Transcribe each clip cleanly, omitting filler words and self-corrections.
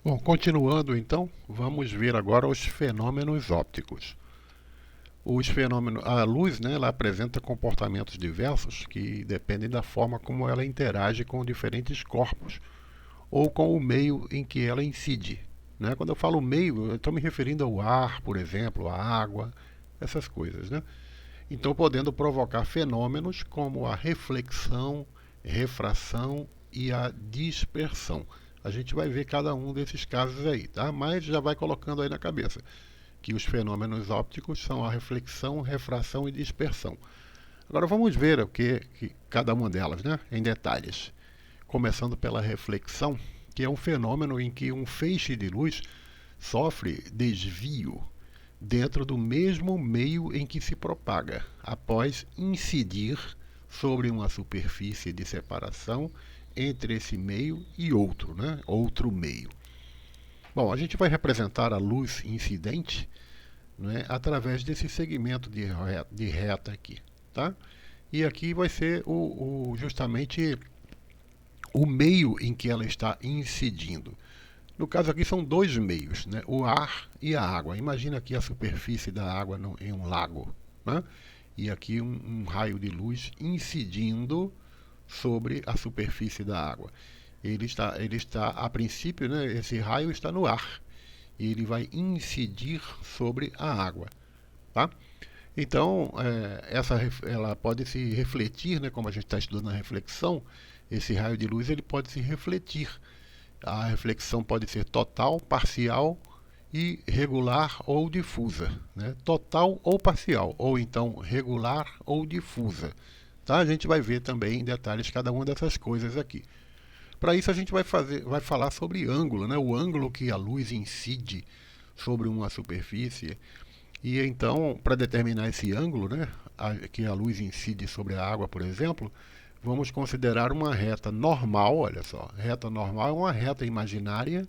Bom, continuando então, vamos ver agora os fenômenos ópticos. A luz, né, ela apresenta comportamentos diversos que dependem da forma como ela interage com diferentes corpos ou com o meio em que ela incide. Né? Quando eu falo meio, eu estou me referindo ao ar, por exemplo, à água, essas coisas. Né? Então, podendo provocar fenômenos como a reflexão, refração e a dispersão. A gente vai ver cada um desses casos aí, tá? Mas já vai colocando aí na cabeça que os fenômenos ópticos são a reflexão, refração e dispersão. Agora vamos ver o que cada uma delas, né, em detalhes. Começando pela reflexão, que é um fenômeno em que um feixe de luz sofre desvio dentro do mesmo meio em que se propaga, após incidir sobre uma superfície de separação entre esse meio e outro, né? Outro meio. Bom, a gente vai representar a luz incidente, né, através desse segmento de reta aqui, tá? E aqui vai ser justamente o meio em que ela está incidindo. No caso aqui são dois meios, né? O ar e a água. Imagina aqui a superfície da água em um lago, né? E aqui um raio de luz incidindo sobre a superfície da água. Ele está a princípio, né, esse raio está no ar e ele vai incidir sobre a água, tá? Então, ela pode se refletir, né, como a gente está estudando a reflexão, esse raio de luz ele pode se refletir. A reflexão pode ser total, parcial e regular ou difusa. Né? Total ou parcial, ou então regular ou difusa. Tá? A gente vai ver também em detalhes cada uma dessas coisas aqui. Para isso a gente vai falar sobre ângulo, né? O ângulo que a luz incide sobre uma superfície. E então, para determinar esse ângulo, né, que a luz incide sobre a água, por exemplo, vamos considerar uma reta normal, olha só, reta normal é uma reta imaginária,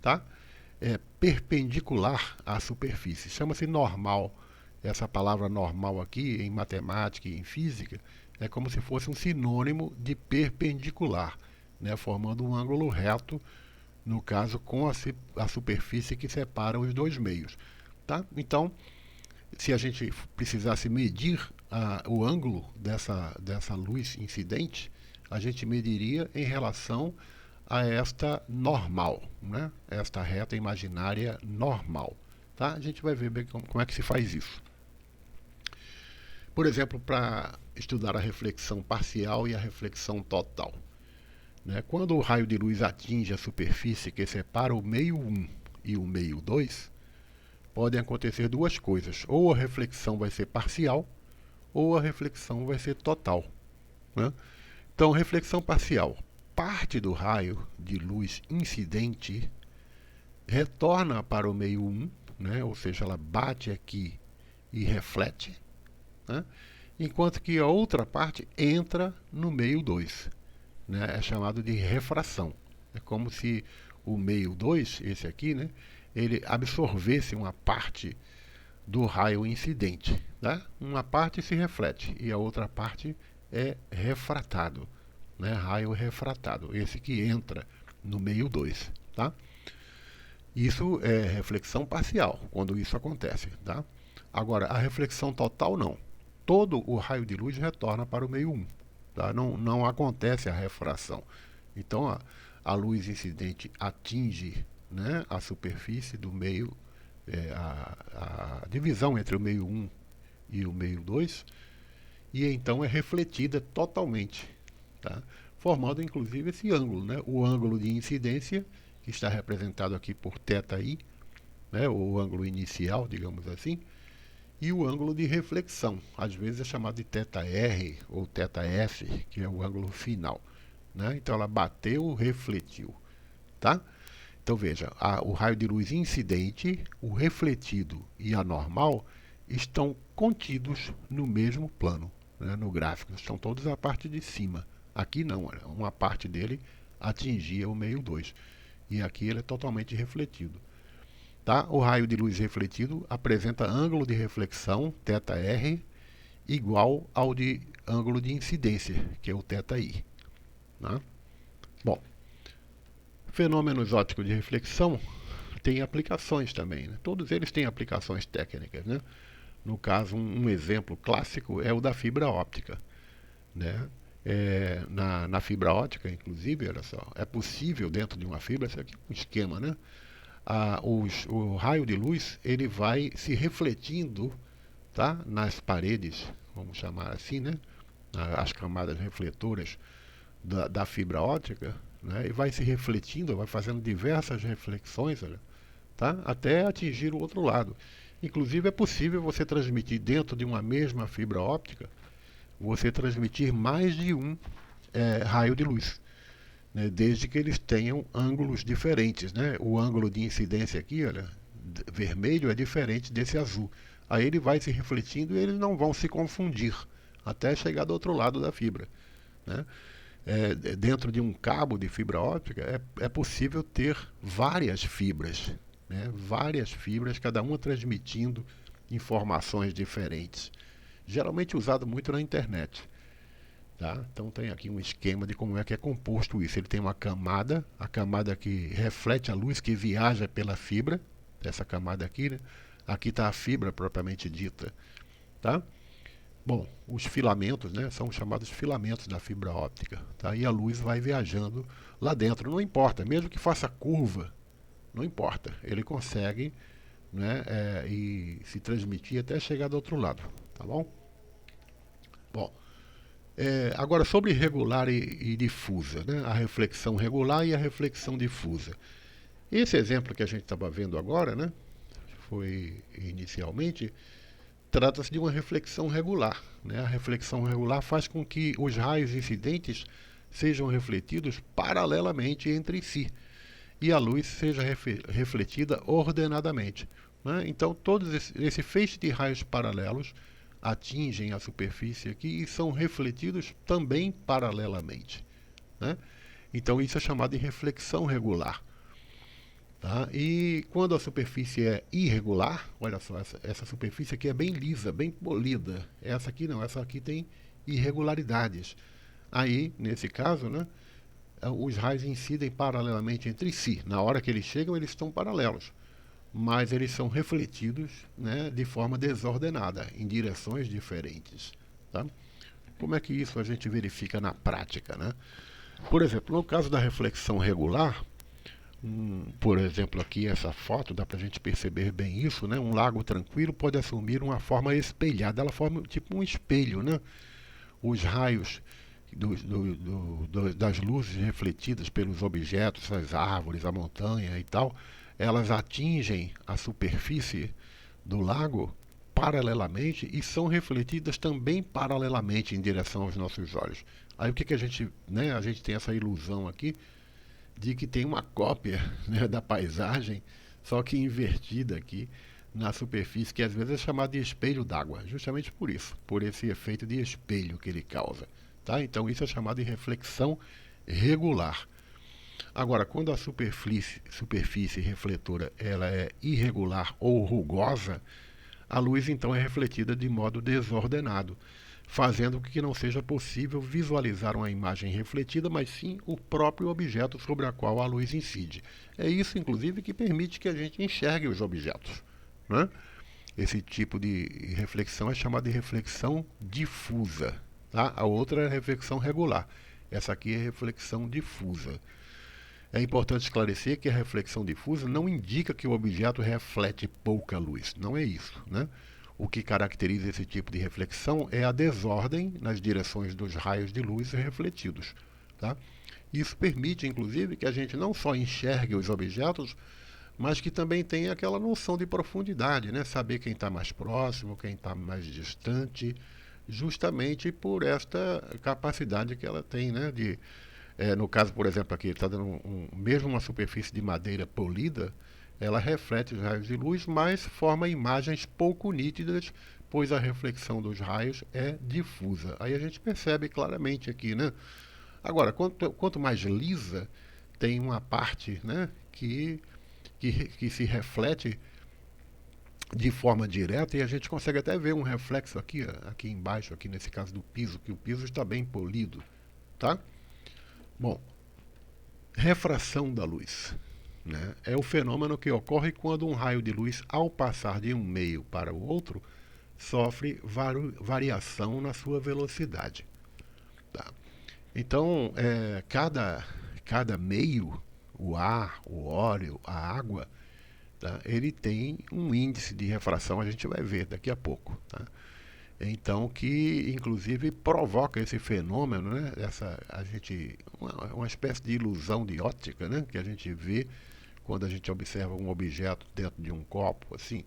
tá? É perpendicular à superfície. Chama-se normal. Essa palavra normal aqui, em matemática e em física, é como se fosse um sinônimo de perpendicular, né? Formando um ângulo reto, no caso, com a superfície que separa os dois meios. Tá? Então, se a gente precisasse medir o ângulo dessa luz incidente, a gente mediria em relação a esta normal, né? Esta reta imaginária normal. Tá? A gente vai ver bem como é que se faz isso. Por exemplo, para estudar a reflexão parcial e a reflexão total. Né? Quando o raio de luz atinge a superfície que separa o meio 1 e o meio 2, podem acontecer duas coisas. Ou a reflexão vai ser parcial, ou a reflexão vai ser total. Né? Então, reflexão parcial. Parte do raio de luz incidente retorna para o meio 1, né? Ou seja, ela bate aqui e reflete, né? Enquanto que a outra parte entra no meio 2. Né? É chamado de refração. É como se o meio 2, esse aqui, né, ele absorvesse uma parte do raio incidente. Né? Uma parte se reflete e a outra parte é refratado. Né? Raio refratado, esse que entra no meio 2. Tá? Isso é reflexão parcial, quando isso acontece. Tá? Agora, a reflexão total não. Todo o raio de luz retorna para o meio 1. Tá? Não acontece a refração. Então, a luz incidente atinge, né, a superfície do meio, a divisão entre o meio 1 e o meio 2, e então é refletida totalmente, tá? Formando inclusive esse ângulo, né? O ângulo de incidência, que está representado aqui por θi, né, o ângulo inicial, digamos assim, e o ângulo de reflexão, às vezes é chamado de θr ou θf, que é o ângulo final. Né? Então ela bateu, refletiu. Tá? Então veja, o raio de luz incidente, o refletido e a normal estão contidos no mesmo plano, né? No gráfico. Estão todos na parte de cima. Aqui não, uma parte dele atingia o meio 2. E aqui ele é totalmente refletido. Tá? O raio de luz refletido apresenta ângulo de reflexão, θr, igual ao de ângulo de incidência, que é o θi. Né? Bom, Fenômenos ópticos de reflexão têm aplicações também, né? Todos eles têm aplicações técnicas, né? No caso, um exemplo clássico é o da fibra óptica, né? Na fibra óptica, inclusive, olha só, é possível dentro de uma fibra, isso aqui é um esquema, né? O raio de luz ele vai se refletindo, tá? Nas paredes, vamos chamar assim, né? As camadas refletoras da fibra óptica, né? E vai se refletindo, vai fazendo diversas reflexões, olha, tá? Até atingir o outro lado. Inclusive é possível você transmitir dentro de uma mesma fibra óptica, você transmitir mais de um raio de luz, né? Desde que eles tenham ângulos diferentes, né? O ângulo de incidência aqui, olha, vermelho é diferente desse azul. Aí ele vai se refletindo e eles não vão se confundir até chegar do outro lado da fibra, né? Dentro de um cabo de fibra óptica é possível ter várias fibras, né? Várias fibras, cada uma transmitindo informações diferentes. Geralmente usado muito na internet. Tá? Então tem aqui um esquema de como é que é composto isso. Ele tem uma camada, a camada que reflete a luz que viaja pela fibra, essa camada aqui, né? Aqui está a fibra propriamente dita, tá? Bom, os filamentos, né, são chamados filamentos da fibra óptica, tá? E a luz vai viajando lá dentro, não importa, mesmo que faça curva, não importa, ele consegue, né, e se transmitir até chegar do outro lado, tá bom? Bom, agora sobre regular e difusa, né? A reflexão regular e a reflexão difusa. Esse exemplo que a gente estava vendo agora, né? Foi inicialmente, trata-se de uma reflexão regular, né? A reflexão regular faz com que os raios incidentes sejam refletidos paralelamente entre si e a luz seja refletida ordenadamente, né? Então, esse feixe de raios paralelos atingem a superfície aqui e são refletidos também paralelamente, né? Então, isso é chamado de reflexão regular. Tá? E quando a superfície é irregular, olha só, essa superfície aqui é bem lisa, bem polida. Essa aqui não, essa aqui tem irregularidades. Aí, nesse caso, né, os raios incidem paralelamente entre si. Na hora que eles chegam, eles estão paralelos, mas eles são refletidos, né, de forma desordenada, em direções diferentes. Tá? Como é que isso a gente verifica na prática, né? Por exemplo, no caso da reflexão regular, por exemplo, aqui essa foto, dá para a gente perceber bem isso, né? Um lago tranquilo pode assumir uma forma espelhada, ela forma tipo um espelho, né? Os raios das luzes refletidas pelos objetos, as árvores, a montanha e tal, elas atingem a superfície do lago paralelamente e são refletidas também paralelamente em direção aos nossos olhos. Aí o que, que a gente, né? A gente tem essa ilusão aqui de que tem uma cópia, né, da paisagem, só que invertida aqui na superfície, que às vezes é chamada de espelho d'água, justamente por isso, por esse efeito de espelho que ele causa. Tá? Então isso é chamado de reflexão regular. Agora, quando a superfície refletora ela é irregular ou rugosa, a luz então é refletida de modo desordenado, fazendo com que não seja possível visualizar uma imagem refletida, mas sim o próprio objeto sobre o qual a luz incide. É isso, inclusive, que permite que a gente enxergue os objetos, né? Esse tipo de reflexão é chamada de reflexão difusa. Tá? A outra é a reflexão regular. Essa aqui é a reflexão difusa. É importante esclarecer que a reflexão difusa não indica que o objeto reflete pouca luz. Não é isso, né? O que caracteriza esse tipo de reflexão é a desordem nas direções dos raios de luz refletidos. Tá? Isso permite, inclusive, que a gente não só enxergue os objetos, mas que também tenha aquela noção de profundidade, né? Saber quem está mais próximo, quem está mais distante, justamente por esta capacidade que ela tem, né? No caso, por exemplo, aqui está dando mesmo uma superfície de madeira polida, ela reflete os raios de luz, mas forma imagens pouco nítidas, pois a reflexão dos raios é difusa. Aí a gente percebe claramente aqui, né? Agora, quanto mais lisa, tem uma parte, né, que se reflete de forma direta e a gente consegue até ver um reflexo aqui, aqui embaixo, aqui nesse caso do piso, que o piso está bem polido, tá? Bom, Refração da luz, né? É o fenômeno que ocorre quando um raio de luz, ao passar de um meio para o outro, sofre variação na sua velocidade. Tá? Então, cada meio, o ar, o óleo, a água, tá? Ele tem um índice de refração, a gente vai ver daqui a pouco. Tá? Então, que inclusive provoca esse fenômeno, né? Uma espécie de ilusão de óptica, né? Que a gente vê quando a gente observa um objeto dentro de um copo, assim,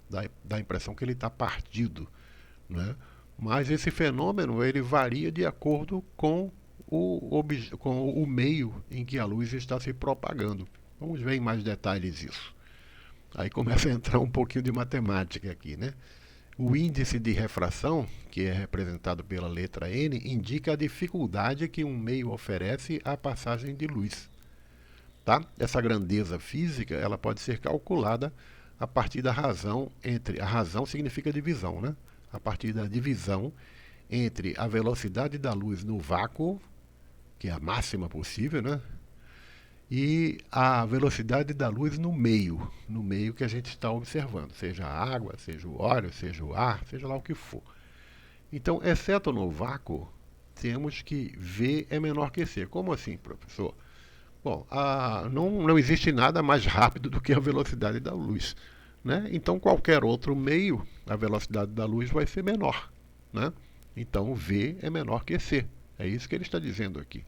dá a impressão que ele está partido, né? Mas esse fenômeno ele varia de acordo com com o meio em que a luz está se propagando. Vamos ver em mais detalhes isso. Aí começa a entrar um pouquinho de matemática aqui, né? O índice de refração, que é representado pela letra N, indica a dificuldade que um meio oferece à passagem de luz. Tá? Essa grandeza física ela pode ser calculada a partir da razão entre... A razão significa divisão, né? A partir da divisão entre a velocidade da luz no vácuo, que é a máxima possível, né? E a velocidade da luz no meio que a gente está observando, seja a água, seja o óleo, seja o ar, seja lá o que for. Então, exceto no vácuo, temos que V é menor que C. Como assim, professor? Bom, não existe nada mais rápido do que a velocidade da luz. Né? Então, qualquer outro meio, a velocidade da luz vai ser menor. Né? Então, V é menor que C. É isso que ele está dizendo aqui.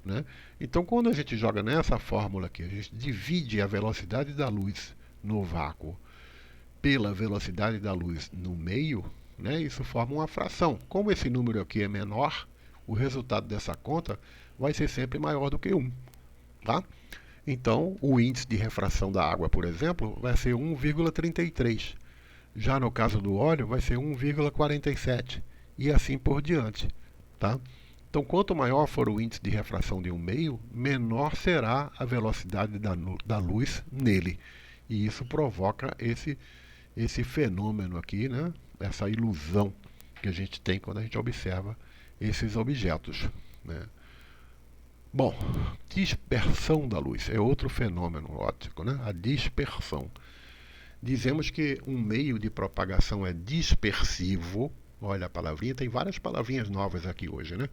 Né? Então, quando a gente joga nessa fórmula aqui, a gente divide a velocidade da luz no vácuo pela velocidade da luz no meio, né? Isso forma uma fração. Como esse número aqui é menor, o resultado dessa conta vai ser sempre maior do que 1. Tá? Então, o índice de refração da água, por exemplo, vai ser 1,33. Já no caso do óleo, vai ser 1,47. E assim por diante. Tá? Então, quanto maior for o índice de refração de um meio, menor será a velocidade da luz nele. E isso provoca esse fenômeno aqui, né? Essa ilusão que a gente tem quando a gente observa esses objetos. Né? Bom, dispersão da luz é outro fenômeno óptico, né? A dispersão. Dizemos que um meio de propagação é dispersivo. Olha a palavrinha, tem várias palavrinhas novas aqui hoje, né?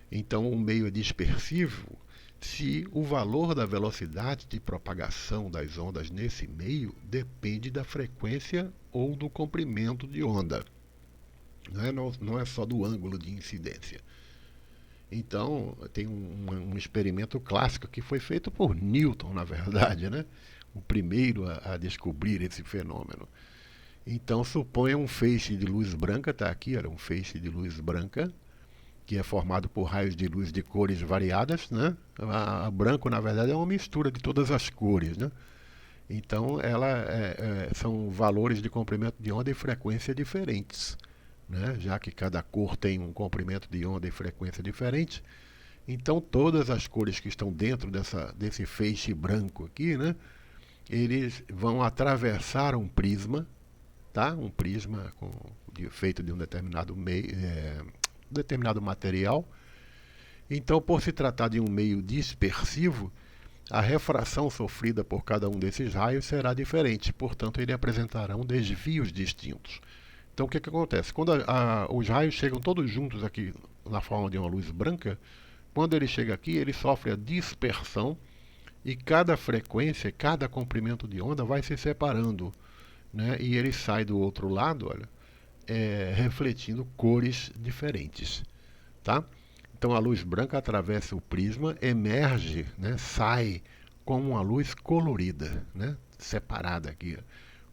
Então, o meio é dispersivo se o valor da velocidade de propagação das ondas nesse meio depende da frequência ou do comprimento de onda. Não é só do ângulo de incidência. Então, tem um experimento clássico que foi feito por Newton, na verdade, né? O primeiro a descobrir esse fenômeno. Então, suponha um feixe de luz branca, está aqui, era um feixe de luz branca, que é formado por raios de luz de cores variadas, né? A branco, na verdade, é uma mistura de todas as cores, né? Então, são valores de comprimento de onda e frequência diferentes, né? Já que cada cor tem um comprimento de onda e frequência diferente. Então, todas as cores que estão dentro desse feixe branco aqui, né? Eles vão atravessar um prisma, tá? Um prisma feito de um determinado material. Então, por se tratar de um meio dispersivo, a refração sofrida por cada um desses raios será diferente, portanto, ele apresentarão desvios distintos. Então, o que acontece? Quando os raios chegam todos juntos aqui na forma de uma luz branca, quando ele chega aqui, ele sofre a dispersão e cada frequência, cada comprimento de onda vai se separando, né? E ele sai do outro lado, olha, refletindo cores diferentes. Tá? Então a luz branca atravessa o prisma, emerge, né, sai como uma luz colorida, né, separada aqui,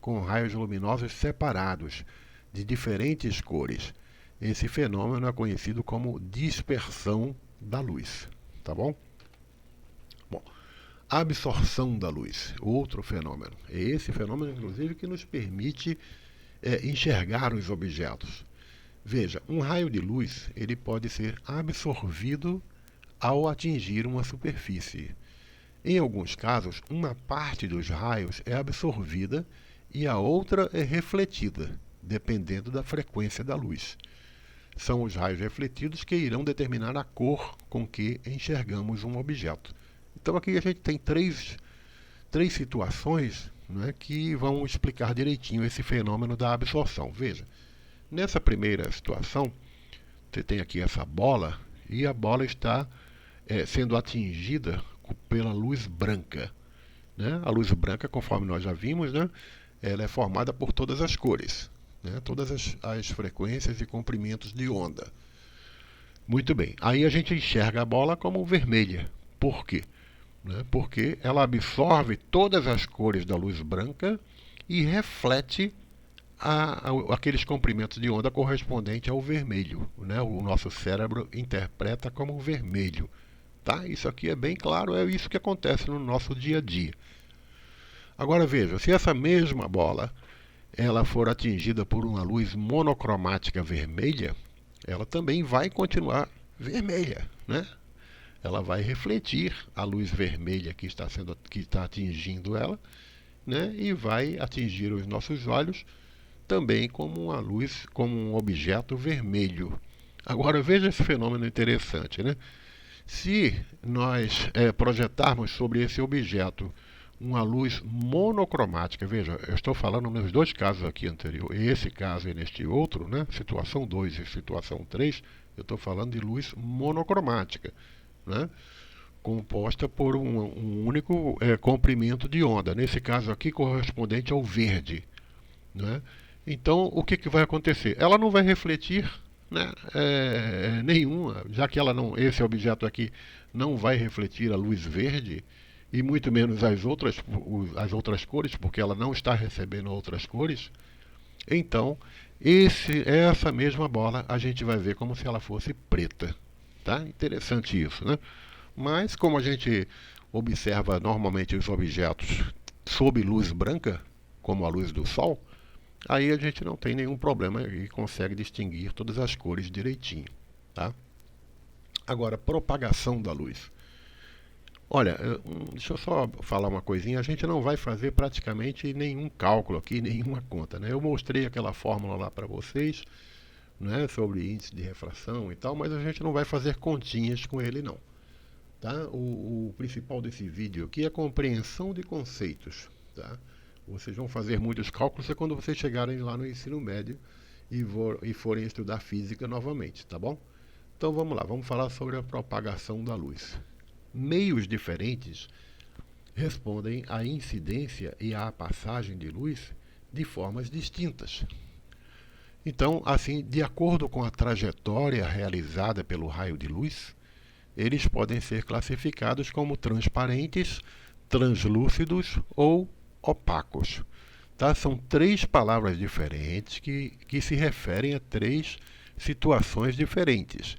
com raios luminosos separados, de diferentes cores. Esse fenômeno é conhecido como dispersão da luz. Tá bom? Bom, absorção da luz, outro fenômeno. É esse fenômeno, inclusive, que nos permite enxergar os objetos. Veja, um raio de luz ele pode ser absorvido ao atingir uma superfície. Em alguns casos, uma parte dos raios é absorvida e a outra é refletida, dependendo da frequência da luz. São os raios refletidos que irão determinar a cor com que enxergamos um objeto. Então aqui a gente tem três situações, né, que vão explicar direitinho esse fenômeno da absorção. Veja, nessa primeira situação, você tem aqui essa bola e a bola está sendo atingida pela luz branca. Né? A luz branca, conforme nós já vimos, né, ela é formada por todas as cores, né, todas as frequências e comprimentos de onda. Muito bem, aí a gente enxerga a bola como vermelha. Por quê? Né? Porque ela absorve todas as cores da luz branca e reflete aqueles comprimentos de onda correspondentes ao vermelho. Né? O nosso cérebro interpreta como vermelho. Tá? Isso aqui é bem claro, é isso que acontece no nosso dia a dia. Agora veja, se essa mesma bola ela for atingida por uma luz monocromática vermelha, ela também vai continuar vermelha, né? Ela vai refletir a luz vermelha que está atingindo ela, né? E vai atingir os nossos olhos também como uma luz, como um objeto vermelho. Agora veja esse fenômeno interessante, né? Se nós projetarmos sobre esse objeto uma luz monocromática, veja, eu estou falando nos dois casos aqui anteriores, esse caso e neste outro, né, situação 2 e situação 3, eu estou falando de luz monocromática, né, composta por um único comprimento de onda, nesse caso aqui correspondente ao verde. Né? Então, o que vai acontecer? Ela não vai refletir, né, nenhuma, já que esse objeto aqui não vai refletir a luz verde, e muito menos as outras cores, porque ela não está recebendo outras cores. Então, essa mesma bola a gente vai ver como se ela fosse preta. Tá? Interessante isso, né? Mas como a gente observa normalmente os objetos sob luz branca, como a luz do sol, aí a gente não tem nenhum problema e consegue distinguir todas as cores direitinho. Tá? Agora, propagação da luz. Olha, deixa eu só falar uma coisinha. A gente não vai fazer praticamente nenhum cálculo aqui, nenhuma conta. Né? Eu mostrei aquela fórmula lá para vocês, né, sobre índice de refração e tal, mas a gente não vai fazer continhas com ele não. Tá? O principal desse vídeo aqui é a compreensão de conceitos. Tá? Vocês vão fazer muitos cálculos quando vocês chegarem lá no ensino médio e forem estudar física novamente, tá bom? Então vamos lá, vamos falar sobre a propagação da luz. Meios diferentes respondem à incidência e à passagem de luz de formas distintas. Então, assim, de acordo com a trajetória realizada pelo raio de luz, eles podem ser classificados como transparentes, translúcidos ou opacos. Tá? São três palavras diferentes que se referem a três situações diferentes.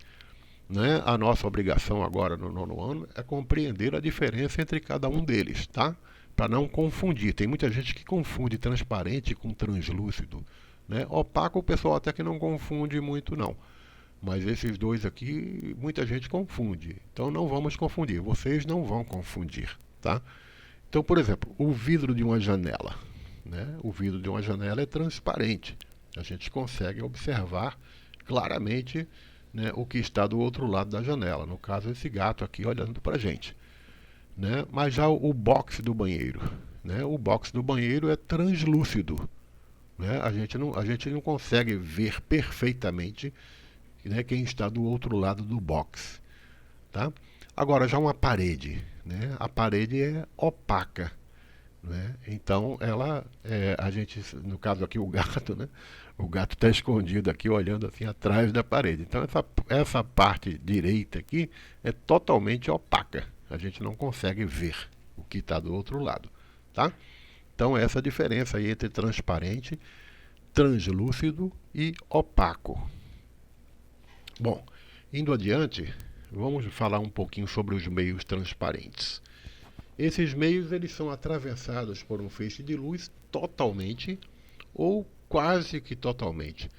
Né? A nossa obrigação agora no nono ano é compreender a diferença entre cada um deles, tá? Para não confundir. Tem muita gente que confunde transparente com translúcido. Né? Opaco o pessoal até que não confunde muito não. Mas esses dois aqui, muita gente confunde. Então não vamos confundir. Vocês não vão confundir. Tá? Então, por exemplo, o vidro de uma janela. Né? O vidro de uma janela é transparente. A gente consegue observar claramente, né, o que está do outro lado da janela. No caso, esse gato aqui olhando para a gente. Né? Mas já o box do banheiro. Né? O box do banheiro é translúcido. Né? A gente não consegue ver perfeitamente, né, quem está do outro lado do box. Tá? Agora, já uma parede. Né? A parede é opaca. Né? Então, a gente, no caso aqui o gato, né? O gato está escondido aqui, olhando assim atrás da parede. Então, essa parte direita aqui é totalmente opaca. A gente não consegue ver o que está do outro lado. Tá? Então, essa diferença aí entre transparente, translúcido e opaco. Bom, indo adiante, vamos falar um pouquinho sobre os meios transparentes. Esses meios eles são atravessados por um feixe de luz totalmente ou quase que totalmente,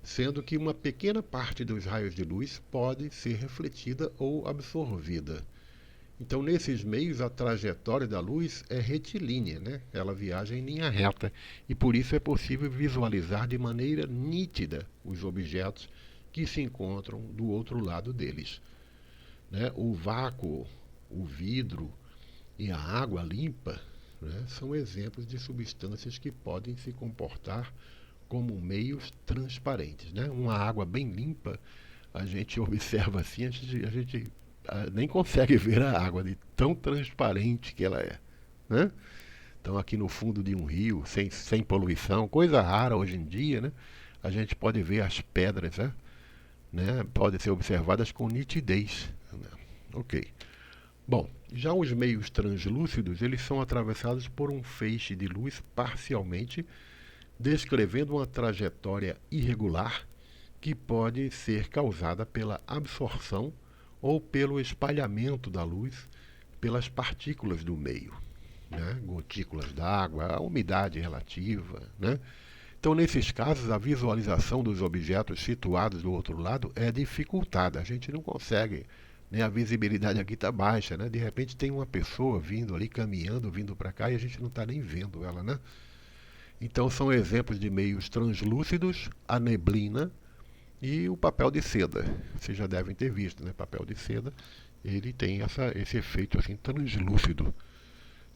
sendo que uma pequena parte dos raios de luz pode ser refletida ou absorvida. Então, nesses meios, a trajetória da luz é retilínea, né? Ela viaja em linha reta e por isso é possível visualizar de maneira nítida os objetos que se encontram do outro lado deles. Né? O vácuo, o vidro, e a água limpa, né, são exemplos de substâncias que podem se comportar como meios transparentes, né? Uma água bem limpa, a gente observa assim, a gente nem consegue ver a água de tão transparente que ela é, né? Então aqui no fundo de um rio, sem poluição, coisa rara hoje em dia, né? A gente pode ver as pedras, né? Podem ser observadas com nitidez, né? Ok. Bom, já os meios translúcidos, eles são atravessados por um feixe de luz parcialmente, descrevendo uma trajetória irregular que pode ser causada pela absorção ou pelo espalhamento da luz pelas partículas do meio, né? Gotículas d'água, a umidade relativa, né? Então, nesses casos, a visualização dos objetos situados do outro lado é dificultada. A gente não consegue, né? A visibilidade aqui está baixa, né? De repente tem uma pessoa vindo ali, caminhando, vindo para cá e a gente não está nem vendo ela, né? Então, são exemplos de meios translúcidos, a neblina e o papel de seda. Vocês já devem ter visto, né? Papel de seda, ele tem esse efeito assim translúcido.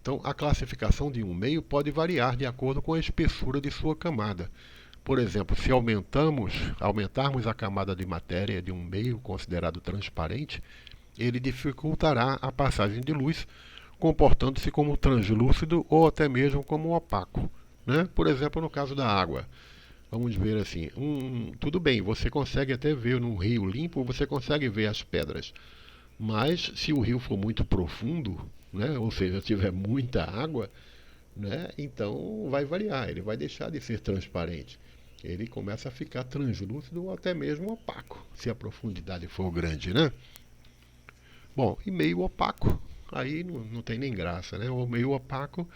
Então, a classificação de um meio pode variar de acordo com a espessura de sua camada. Por exemplo, se aumentarmos a camada de matéria de um meio considerado transparente, ele dificultará a passagem de luz, comportando-se como translúcido ou até mesmo como opaco, né? Por exemplo, no caso da água. Vamos ver assim, tudo bem, você consegue até ver num rio limpo, você consegue ver as pedras. Mas se o rio for muito profundo, né, ou seja, tiver muita água, né, então vai variar, ele vai deixar de ser transparente. Ele começa a ficar translúcido ou até mesmo opaco, se a profundidade for grande, né? Bom, e meio opaco, aí não tem nem graça, né? O meio opaco,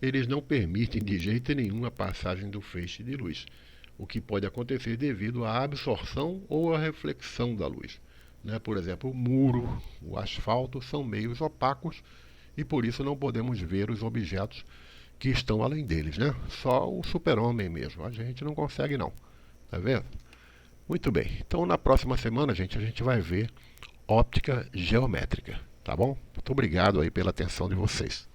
eles não permitem de jeito nenhum a passagem do feixe de luz, o que pode acontecer devido à absorção ou à reflexão da luz, né? Por exemplo, o muro, o asfalto são meios opacos e por isso não podemos ver os objetos que estão além deles, né? Só o super-homem mesmo, a gente não consegue não, tá vendo? Muito bem, então na próxima semana, gente, a gente vai ver óptica geométrica, tá bom? Muito obrigado aí pela atenção de vocês.